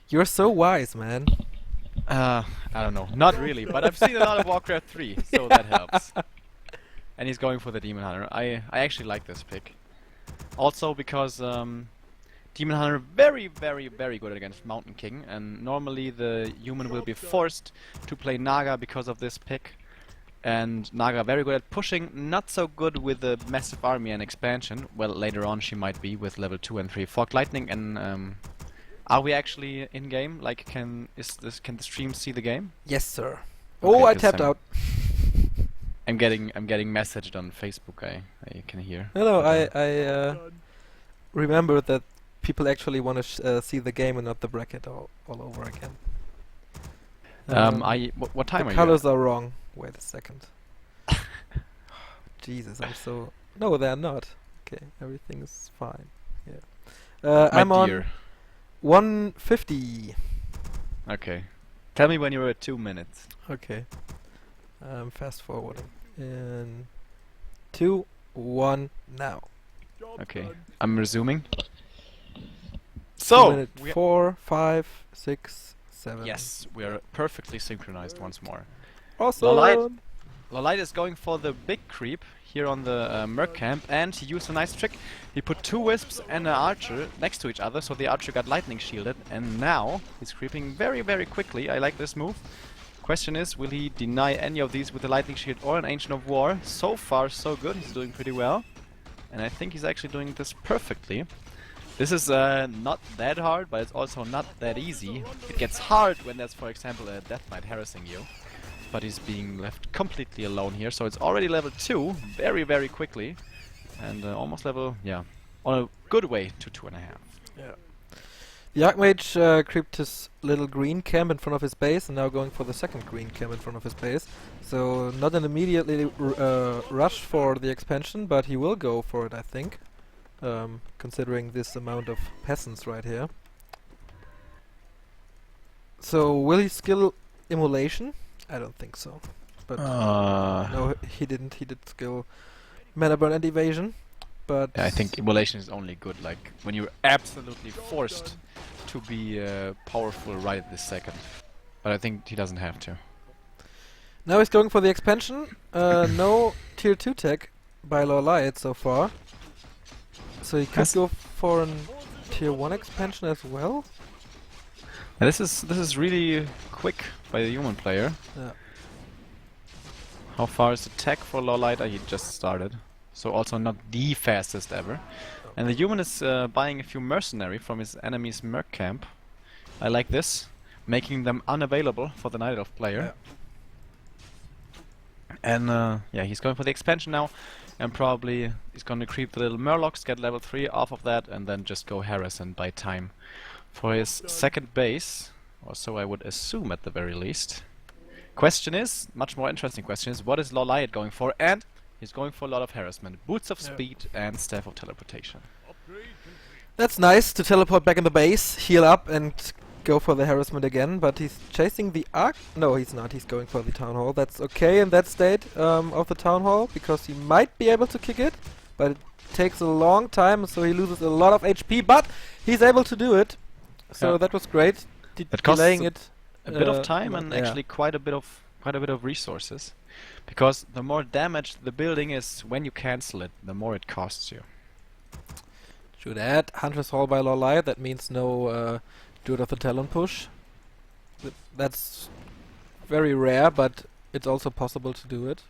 You're so wise, man. I don't know. Not really, but I've seen a lot of Warcraft 3, so that helps. And he's going for the Demon Hunter. I actually like this pick. Also because Demon Hunter very, very, very good against Mountain King, and normally the human will be forced to play Naga because of this pick. And Naga very good at pushing, not so good with the massive army and expansion. Well, later on she might be with level 2 and 3 Fog Lightning. And are we actually in game? Like, can the stream see the game? Yes, sir. Okay, Oh, I 'cause tapped out. I'm getting messaged on Facebook. I can hear. No, But, I remember that people actually want to see the game and not the bracket all over again. what time The are colors are wrong. Wait a second. Jesus, I'm so... No, they're not. Okay, everything's fine. Yeah. you? My I'm on dear. 150. Okay. Tell me when you're at 2 minutes. Okay. Fast forwarding. In 2, 1, now. Okay. I'm resuming. 2 So, minute 4, 5, 6, 7. yes, we are perfectly synchronized once more. Awesome. LawLiet is going for the big creep here on the Merc camp, and he used a nice trick. He put 2 wisps and an archer next to each other, so the archer got lightning shielded, and now he's creeping very, very quickly. I like this move. Question is, will he deny any of these with a lightning shield or an Ancient of War? So far, so good. He's doing pretty well, and I think he's actually doing this perfectly. This is not that hard, but it's also not that easy. It gets hard when there's, for example, a Death Knight harassing you. But he's being left completely alone here, so it's already level 2, very, very quickly. And almost level, yeah, on a good way to 2.5. Yeah. The Archmage creeped his little green camp in front of his base and now going for the second green camp in front of his base. So not an immediately rush for the expansion, but he will go for it, I think. Considering this amount of peasants right here. So will he skill Immolation? I don't think so. But no, he didn't. He did skill Mana Burn and Evasion. But yeah, I think Immolation is only good, like, when you're absolutely forced to be powerful right at this second. But I think he doesn't have to. now he's going for the expansion. No tier 2 tech by LawLiet so far. So he could go for a tier 1 expansion as well. Yeah, this is really quick by the human player. Yeah. How far is the tech for LawLiet? He just started. So also not the fastest ever. And the human is buying a few mercenary from his enemy's merc camp. I like this. Making them unavailable for the Night Elf player. Yeah. And yeah, he's going for the expansion now. And probably he's going to creep the little Murlocs, get level 3 off of that, and then just go harass and buy time for his second base. Or so I would assume at the very least. Question is, much more interesting question is, what is LawLiet going for? And he's going for a lot of harassment. Boots of Speed and Staff of Teleportation. That's nice to teleport back in the base, heal up, and go for the harassment again. But he's chasing the Arc. No, he's not. He's going for the Town Hall. That's okay in that state of the Town Hall, because he might be able to kick it, but it takes a long time, so he loses a lot of HP. But he's able to do it, so Yeah. that was great. That costs Delaying it a bit of time and yeah. actually quite a bit of resources, because the more damaged the building is when you cancel it, the more it costs you. Should add Hunter's Hall by LawLiet. That means no Druid of the Talon push. That's very rare, but it's also possible to do it.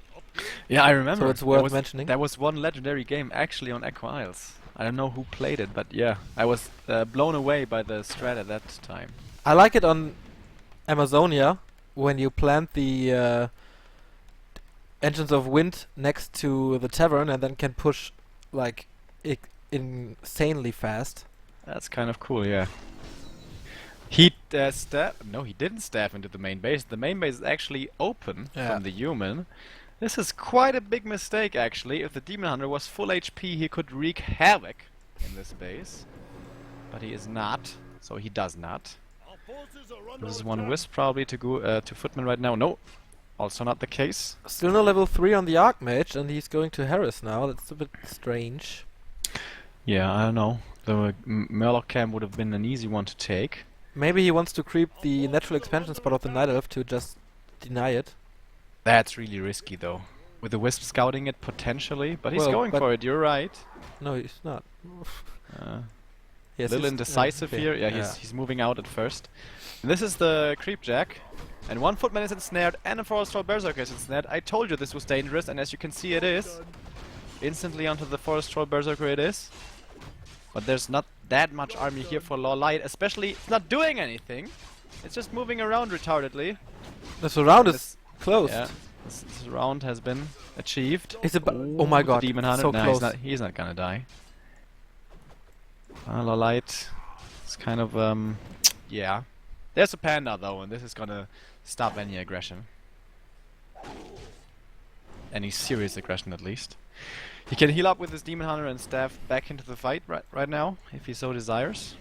Yeah, I remember. So it's worth mentioning. There was one legendary game actually on Aqua Isles. I don't know who played it, but yeah, I was blown away by the strat at that time. I like it on Amazonia when you plant the Engines of Wind next to the tavern and then can push like insanely fast. That's kind of cool, yeah. He no, he didn't staff into the main base. The main base is actually open from the human. This is quite a big mistake, actually. If the Demon Hunter was full HP, he could wreak havoc in this base. But he is not, so he does not. This is one wisp probably to go to Footman right now. No, also not the case. Still no level 3 on the Archmage, and he's going to harass now. That's a bit strange. Yeah, I don't know. The Murloc camp would have been an easy one to take. Maybe he wants to creep the natural expansion spot of the Night Elf to just deny it. That's really risky though. With the Wisp scouting it potentially, but he's Well, going but for it, you're right. No, he's not. Little indecisive here. Yeah, he's moving out at first. And this is the Creep Jack. And one Footman is ensnared and a Forest Troll Berserker is ensnared. I told you this was dangerous, and as you can see it is. Instantly onto the Forest Troll Berserker it is. But there's not that much army here for LawLiet, especially it's not doing anything. It's just moving around retardedly. The surround is closed. Yeah, this round has been achieved. Is it oh my god, Demon Hunter. so No, close. he's not gonna die. LawLiet is kind of, yeah. There's a Panda though, and this is gonna stop any aggression. Any serious aggression at least. He can heal up with his Demon Hunter and Staff back into the fight right now, if he so desires.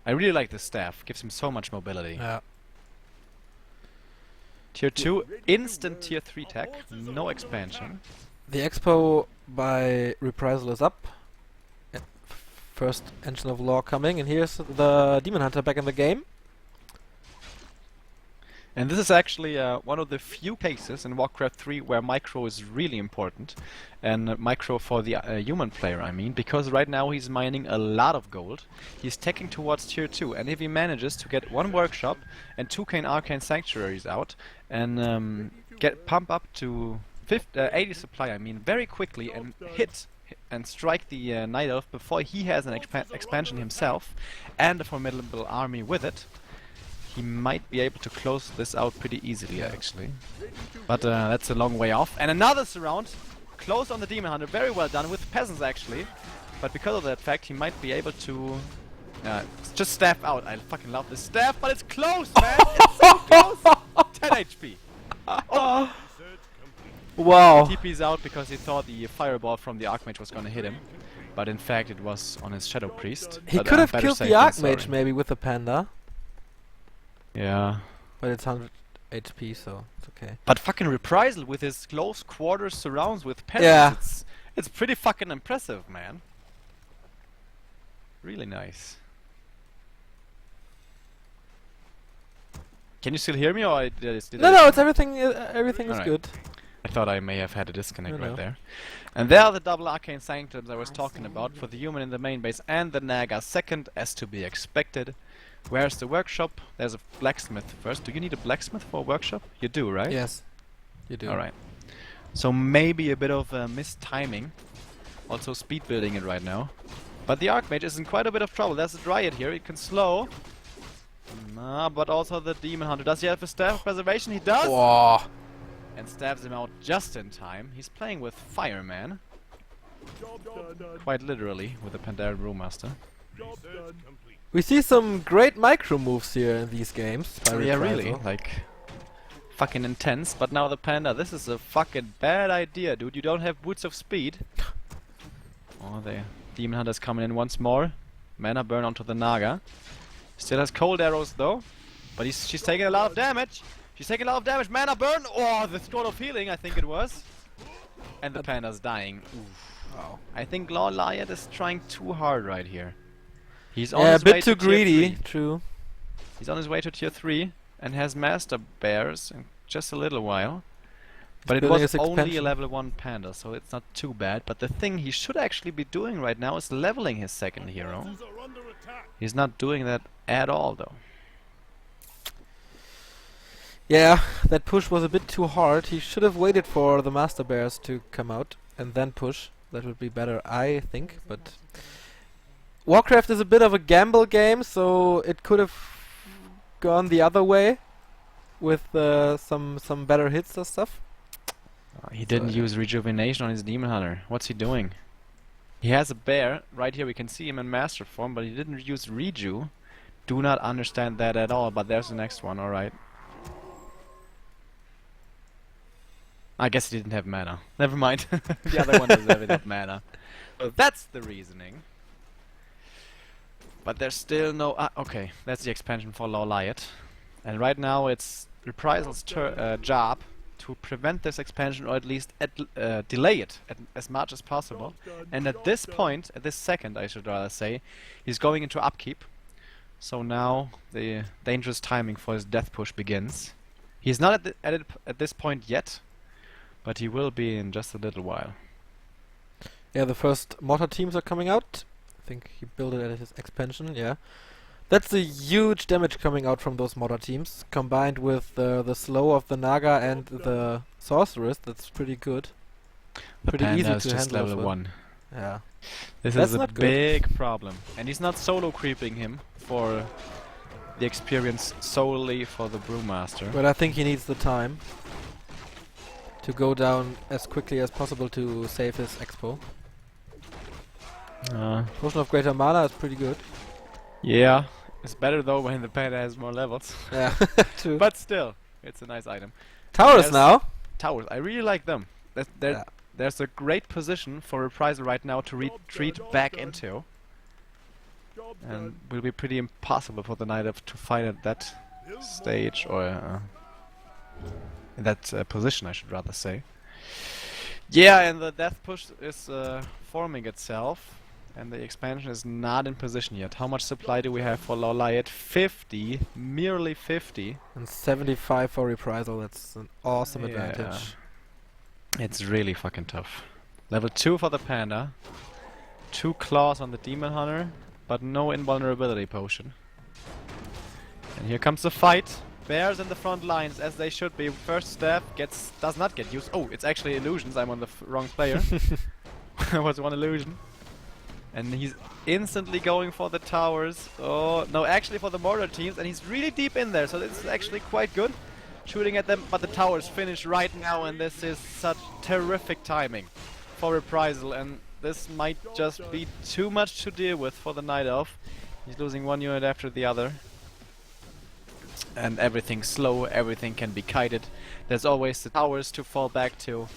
I really like this Staff, gives him so much mobility. Yeah. Tier 2, instant Tier 3 tech, no expansion. The Expo by Reprisal is up. First Engine of Law coming, and here's the Demon Hunter back in the game. And this is actually one of the few cases in Warcraft 3 where micro is really important. And micro for the human player, I mean, because right now he's mining a lot of gold. He's teching towards Tier 2, and if he manages to get 1 workshop and 2 Arcane Sanctuaries out, and pump up to 80 supply, I mean, very quickly, and hit and strike the Night Elf before he has an expansion himself, and a formidable army with it, he might be able to close this out pretty easily, actually. But that's a long way off. And another surround, close on the Demon Hunter, very well done, with peasants actually. But because of that fact, he might be able to just staff out. I fucking love this staff, but it's close, man! It's so close! 10 HP! Oh. Wow! He TP's out because he thought the fireball from the Archmage was gonna hit him. But in fact, it was on his Shadow Priest. He But, could have better killed the safe than Archmage sorry. maybe with the Panda. Yeah. But it's 100 HP, so it's okay. But fucking Reprisal with his close quarters surrounds with peasants, it's pretty fucking impressive, man. Really nice. Can you still hear me, or did No, it's everything. Everything is Alright. good. I thought I may have had a disconnect No, right no. there. And there are the double Arcane Sanctums I was talking about for the human in the main base and the Naga second, as to be expected. Where's the workshop? There's a blacksmith first. Do you need a blacksmith for a workshop? You do, right? Yes, you do. Alright. So maybe a bit of missed timing. Also speed building it right now. But the Archmage is in quite a bit of trouble. There's a Dryad here. He can slow. Nah, but also the Demon Hunter. Does he have a Staff of Preservation? He does! Whoa. And stabs him out just in time. He's playing with Fireman. Quite literally, with the Pandaren Brewmaster. We see some great micro moves here in these games. By Yeah, Reprisal. really. Like, fucking intense. But now the Panda, this is a fucking bad idea, dude. You don't have Boots of Speed. Oh, the Demon Hunter's coming in once more. Mana burn onto the Naga. Still has cold arrows though. But she's taking a lot of damage. She's taking a lot of damage. Mana burn! Oh, the Scroll of Healing, I think it was. And the Panda's dying. Oof. Wow. I think LawLiet is trying too hard right here. He's on Yeah, a his way bit too to Tier greedy. 3. True. He's on his way to Tier 3 and has Master Bears in just a little while. But it building was his only a expansion. level 1 Panda, so it's not too bad. But the thing he should actually be doing right now is leveling his second hero. He's not doing that at all, though. Yeah, that push was a bit too hard. He should have waited for the Master Bears to come out and then push. That would be better, I think. But Warcraft is a bit of a gamble game, so it could have gone the other way with some better hits or stuff. He didn't use Rejuvenation on his Demon Hunter. What's he doing? He has a bear. Right here we can see him in Master form, but he didn't use Reju. Do not understand that at all, but there's the next one, alright. I guess he didn't have mana. Never mind. The other one doesn't have enough mana. So that's the reasoning. But there's still no... okay, that's the expansion for LawLiet. And right now it's Reprisal's job to prevent this expansion, or at least delay it as much as possible. And at this point, at this second I should rather say, he's going into upkeep So now the dangerous timing for his death push begins. He's not at this point yet, but he will be in just a little while. Yeah, the first mortar teams are coming out. I think he built it at his expansion, yeah. That's a huge damage coming out from those mortar teams, combined with the slow of the Naga and the Sorceress. That's pretty good. The Pretty easy Panda is to just handle as level well. 1. Yeah. This That's is a not good. big problem. And he's not solo creeping him for the experience solely for the Brewmaster. But I think he needs the time to go down as quickly as possible to save his expo. Potion of Greater Mana is pretty good. Yeah, it's better though when the Panda has more levels. Yeah, true. But still, it's a nice item. Towers There's now. Towers, I really like them. Yeah. There's a great position for Reprisal right now to retreat back into. And will be pretty impossible for the Knight Elf to fight at that stage, or in that position, I should rather say. Yeah, and the death push is forming itself, and the expansion is not in position yet. How much supply do we have for LawLiet? 50, merely 50. And 75 for Reprisal. That's an awesome advantage. It's really fucking tough. Level 2 for the Panda. 2 claws on the Demon Hunter, but no invulnerability potion. And here comes the fight. Bears in the front lines, as they should be. First step does not get used. Oh, it's actually illusions. I'm on the wrong player. It was one illusion. And he's instantly going for the towers. Oh, no, actually for the mortar teams. And he's really deep in there, so this is actually quite good. Shooting at them, but the towers finish right now, and this is such terrific timing for Reprisal. And this might just be too much to deal with for the Night Elf. He's losing one unit after the other. And everything's slow, everything can be kited. There's always the towers to fall back to.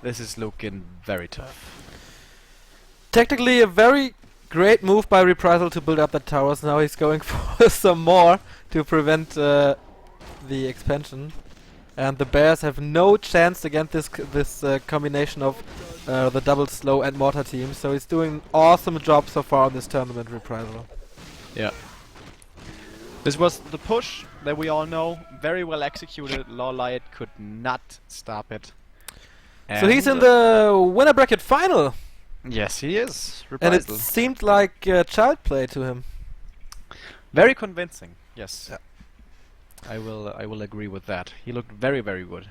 This is looking very tough. Technically a very great move by Reprisal to build up the towers. Now he's going for some more to prevent the expansion. And the Bears have no chance against this combination of the double slow and mortar team. So he's doing an awesome job so far on this tournament, Reprisal. Yeah. This was the push that we all know, very well executed. LawLiet could not stop it. So he's in the winner bracket final! Yes, he is. And it Reprisal. seemed like child play to him. Very convincing, yes. Yeah. I will agree with that. He looked very, very good.